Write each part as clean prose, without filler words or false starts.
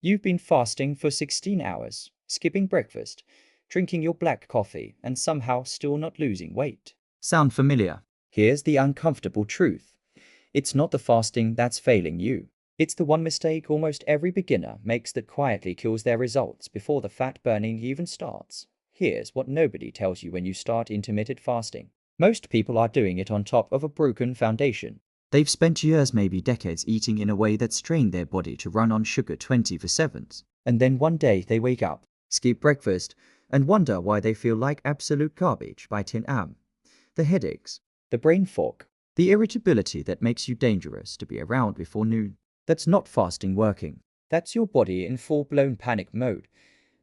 You've been fasting for 16 hours, skipping breakfast, drinking your black coffee, and somehow still not losing weight. Sound familiar? Here's the uncomfortable truth. It's not the fasting that's failing you. It's the one mistake almost every beginner makes that quietly kills their results before the fat burning even starts. Here's what nobody tells you when you start intermittent fasting. Most people are doing it on top of a broken foundation. They've spent years, maybe decades, eating in a way that's trained their body to run on sugar 24/7. And then one day they wake up, skip breakfast, and wonder why they feel like absolute garbage by 10 a.m. The headaches, the brain fog, the irritability that makes you dangerous to be around before noon. That's not fasting working. That's your body in full-blown panic mode,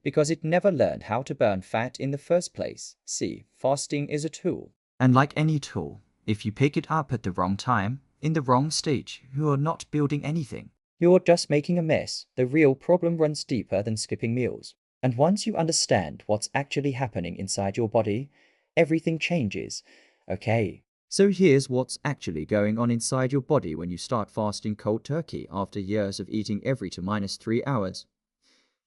because it never learned how to burn fat in the first place. See, fasting is a tool. And like any tool, if you pick it up at the wrong time, in the wrong stage, you are not building anything. You're just making a mess. The real problem runs deeper than skipping meals. And once you understand what's actually happening inside your body, everything changes. Okay, so here's what's actually going on inside your body when you start fasting cold turkey after years of eating every 2 - 3 hours.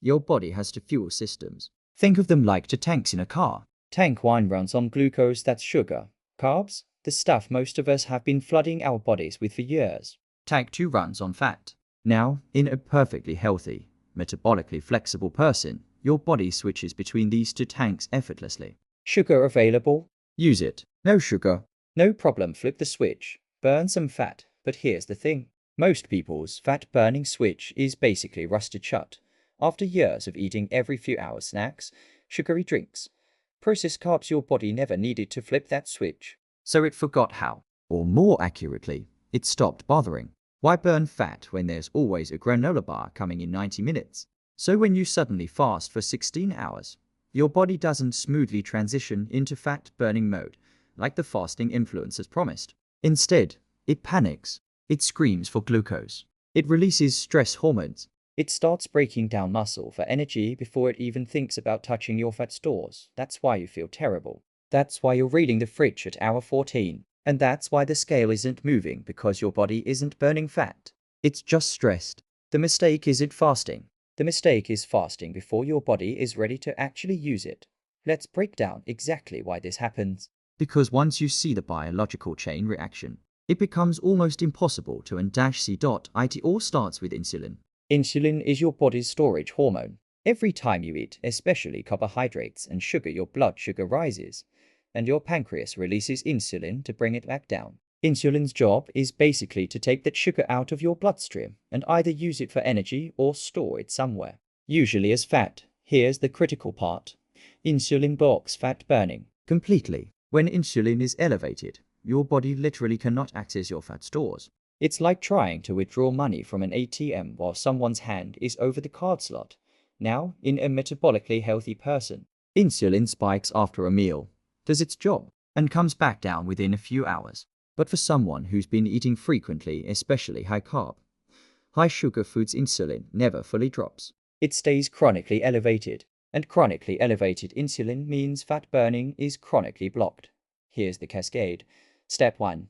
Your body has two fuel systems. Think of them like two tanks in a car. Tank 1 runs on glucose, that's sugar, carbs, the stuff most of us have been flooding our bodies with for years. Tank 2 runs on fat. Now, in a perfectly healthy, metabolically flexible person, your body switches between these two tanks effortlessly. Sugar available? Use it. No sugar? No problem, flip the switch. Burn some fat. But here's the thing. Most people's fat-burning switch is basically rusted shut. After years of eating every few hours snacks, sugary drinks, processed carbs, your body never needed to flip that switch. So it forgot how. Or more accurately, it stopped bothering. Why burn fat when there's always a granola bar coming in 90 minutes? So when you suddenly fast for 16 hours, your body doesn't smoothly transition into fat-burning mode, like the fasting influencers promised. Instead, it panics. It screams for glucose. It releases stress hormones. It starts breaking down muscle for energy before it even thinks about touching your fat stores. That's why you feel terrible. That's why you're reading the fridge at hour 14. And that's why the scale isn't moving, because your body isn't burning fat. It's just stressed. The mistake isn't fasting. The mistake is fasting before your body is ready to actually use it. Let's break down exactly why this happens. Because once you see the biological chain reaction, it becomes almost impossible to unsee it. It all starts with insulin. Insulin is your body's storage hormone. Every time you eat, especially carbohydrates and sugar, your blood sugar rises, and your pancreas releases insulin to bring it back down. Insulin's job is basically to take that sugar out of your bloodstream and either use it for energy or store it somewhere, usually as fat. Here's the critical part. Insulin blocks fat burning completely. When insulin is elevated, your body literally cannot access your fat stores. It's like trying to withdraw money from an ATM while someone's hand is over the card slot. Now, in a metabolically healthy person, insulin spikes after a meal, does its job, and comes back down within a few hours. But for someone who's been eating frequently, especially high carb, high sugar foods, insulin never fully drops. It stays chronically elevated, and chronically elevated insulin means fat burning is chronically blocked. Here's the cascade. Step 1.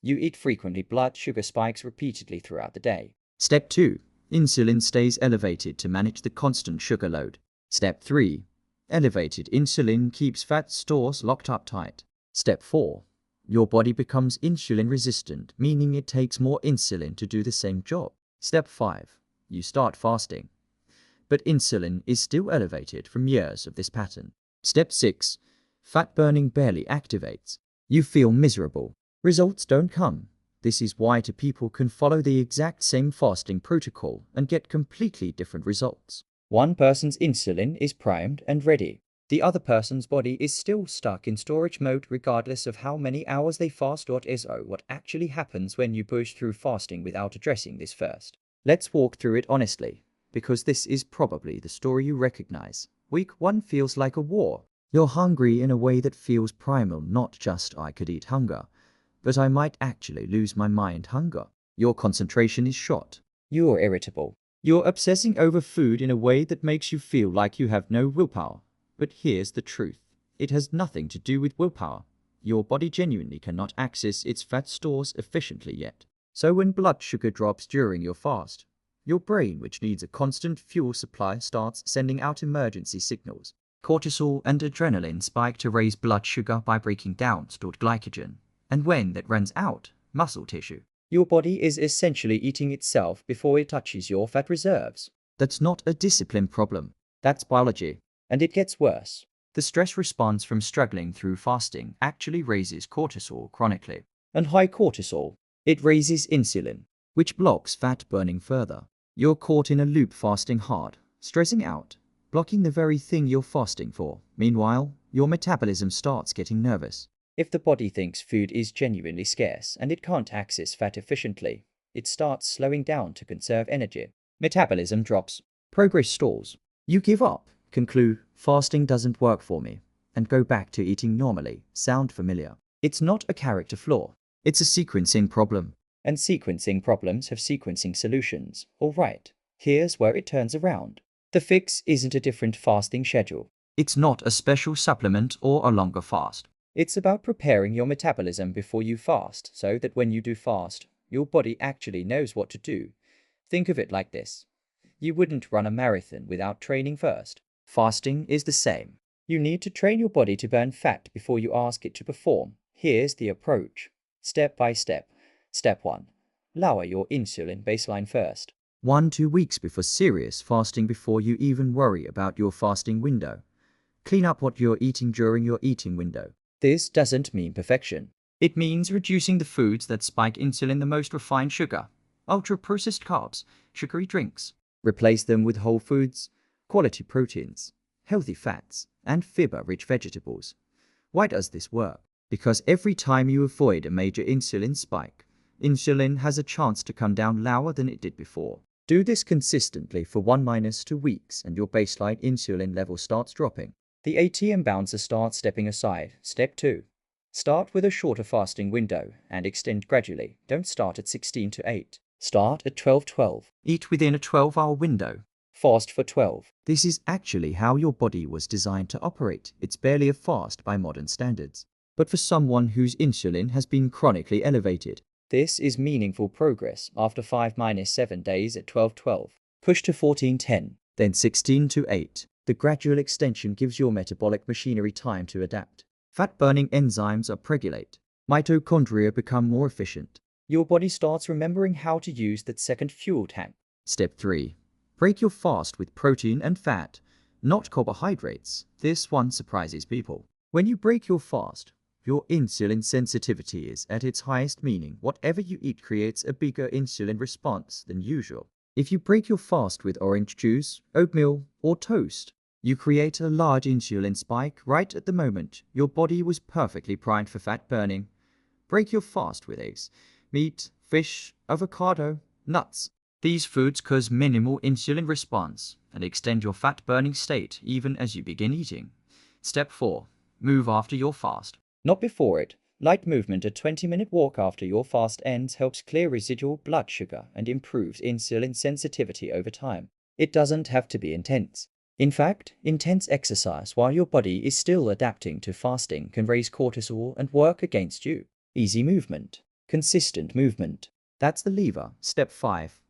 You eat frequently, blood sugar spikes repeatedly throughout the day. Step 2. Insulin stays elevated to manage the constant sugar load. Step 3. Elevated insulin keeps fat stores locked up tight. Step 4. Your body becomes insulin resistant, meaning it takes more insulin to do the same job. Step 5. You start fasting, but insulin is still elevated from years of this pattern. Step 6. Fat burning barely activates. You feel miserable. Results don't come. This is why two people can follow the exact same fasting protocol and get completely different results. One person's insulin is primed and ready. The other person's body is still stuck in storage mode regardless of how many hours they fast. So what actually happens when you push through fasting without addressing this first? Let's walk through it honestly, because this is probably the story you recognize. Week 1 feels like a war. You're hungry in a way that feels primal, not just I could eat hunger, but I might actually lose my mind hunger. Your concentration is shot. You're irritable. You're obsessing over food in a way that makes you feel like you have no willpower. But here's the truth. It has nothing to do with willpower. Your body genuinely cannot access its fat stores efficiently yet. So when blood sugar drops during your fast, Your brain, which needs a constant fuel supply, starts sending out emergency signals. Cortisol and adrenaline spike to raise blood sugar by breaking down stored glycogen. And when that runs out, muscle tissue. Your body is essentially eating itself before it touches your fat reserves. That's not a discipline problem. That's biology. And it gets worse. The stress response from struggling through fasting actually raises cortisol chronically. And high cortisol, it raises insulin, which blocks fat burning further. You're caught in a loop, fasting hard, stressing out, blocking the very thing you're fasting for. Meanwhile, your metabolism starts getting nervous. If the body thinks food is genuinely scarce and it can't access fat efficiently, it starts slowing down to conserve energy. Metabolism drops. Progress stalls. You give up, conclude, fasting doesn't work for me, and go back to eating normally. Sound familiar? It's not a character flaw. It's a sequencing problem. And sequencing problems have sequencing solutions. All right, here's where it turns around. The fix isn't a different fasting schedule. It's not a special supplement or a longer fast. It's about preparing your metabolism before you fast so that when you do fast, your body actually knows what to do. Think of it like this. You wouldn't run a marathon without training first. Fasting is the same. You need to train your body to burn fat before you ask it to perform. Here's the approach. Step by step. Step 1. Lower your insulin baseline first. 1-2 weeks before serious fasting, before you even worry about your fasting window. Clean up what you're eating during your eating window. This doesn't mean perfection. It means reducing the foods that spike insulin, the most refined sugar, ultra-processed carbs, sugary drinks. Replace them with whole foods, quality proteins, healthy fats, and fiber-rich vegetables. Why does this work? Because every time you avoid a major insulin spike, insulin has a chance to come down lower than it did before. Do this consistently for 1-2 weeks and your baseline insulin level starts dropping. The ATM bouncer starts stepping aside. Step 2. Start with a shorter fasting window and extend gradually. Don't start at 16 to 8. Start at 12-12. Eat within a 12-hour window. Fast for 12. This is actually how your body was designed to operate. It's barely a fast by modern standards. But for someone whose insulin has been chronically elevated, this is meaningful progress. After 5-7 days at 12-12. Push to 14-10, then 16 to 8. The gradual extension gives your metabolic machinery time to adapt. Fat-burning enzymes upregulate. Mitochondria become more efficient. Your body starts remembering how to use that second fuel tank. Step 3. Break your fast with protein and fat, not carbohydrates. This one surprises people. When you break your fast, your insulin sensitivity is at its highest, meaning whatever you eat creates a bigger insulin response than usual. If you break your fast with orange juice, oatmeal, or toast, you create a large insulin spike right at the moment your body was perfectly primed for fat burning. Break your fast with eggs, meat, fish, avocado, nuts. These foods cause minimal insulin response and extend your fat burning state even as you begin eating. Step 4. Move after your fast. Not before it. Light movement, a 20-minute walk after your fast ends, helps clear residual blood sugar and improves insulin sensitivity over time. It doesn't have to be intense. In fact, intense exercise while your body is still adapting to fasting can raise cortisol and work against you. Easy movement. Consistent movement. That's the lever. Step 5.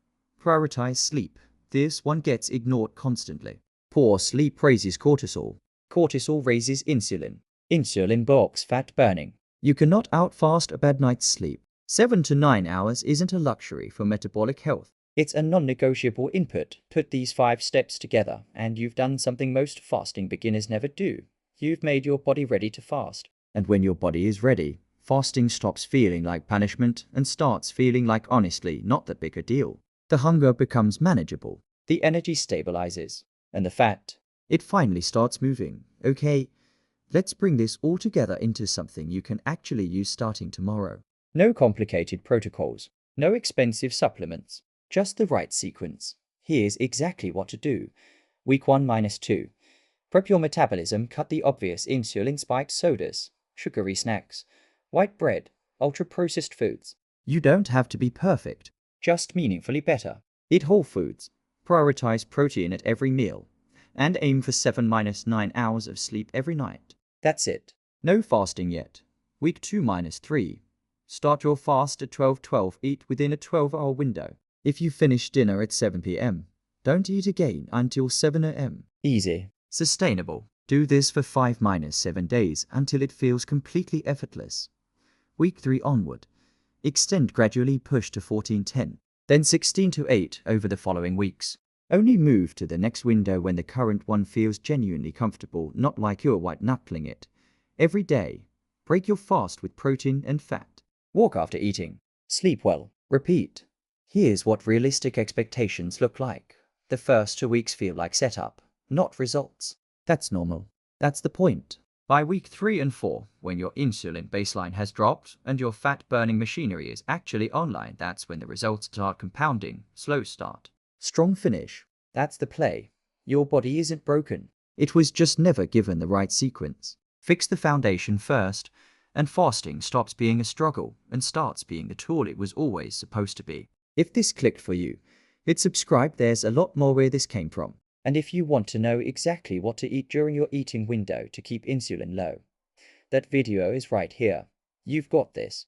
Prioritize sleep. This one gets ignored constantly. Poor sleep raises cortisol. Cortisol raises insulin. Insulin blocks fat burning. You cannot outfast a bad night's sleep. 7 to 9 hours isn't a luxury for metabolic health. It's a non-negotiable input. Put these 5 steps together, and you've done something most fasting beginners never do. You've made your body ready to fast. And when your body is ready, fasting stops feeling like punishment and starts feeling like, honestly, not that big a deal. The hunger becomes manageable. The energy stabilizes. And the fat, it finally starts moving. Okay, let's bring this all together into something you can actually use starting tomorrow. No complicated protocols, no expensive supplements, just the right sequence. Here's exactly what to do. Week 1-2. Prep your metabolism, cut the obvious insulin spiked sodas, sugary snacks, white bread, ultra-processed foods. You don't have to be perfect, just meaningfully better. Eat whole foods, prioritize protein at every meal, and aim for 7-9 hours of sleep every night. That's it. No fasting yet. Week 2-3. Start your fast at 12-12. Eat within a 12-hour window. If you finish dinner at 7 p.m., don't eat again until 7 a.m. Easy. Sustainable. Do this for 5-7 days until it feels completely effortless. Week 3 onward. Extend gradually, push to 14-10, then 16-8 over the following weeks. Only move to the next window when the current one feels genuinely comfortable, not like you're white-knuckling it. Every day, break your fast with protein and fat. Walk after eating. Sleep well. Repeat. Here's what realistic expectations look like. The first 2 weeks feel like setup, not results. That's normal. That's the point. By week 3 and 4, when your insulin baseline has dropped and your fat-burning machinery is actually online, that's when the results start compounding. Slow start. Strong finish. That's the play. Your body isn't broken. It was just never given the right sequence. Fix the foundation first, and fasting stops being a struggle and starts being the tool it was always supposed to be. If this clicked for you, hit subscribe. There's a lot more where this came from. And if you want to know exactly what to eat during your eating window to keep insulin low, that video is right here. You've got this.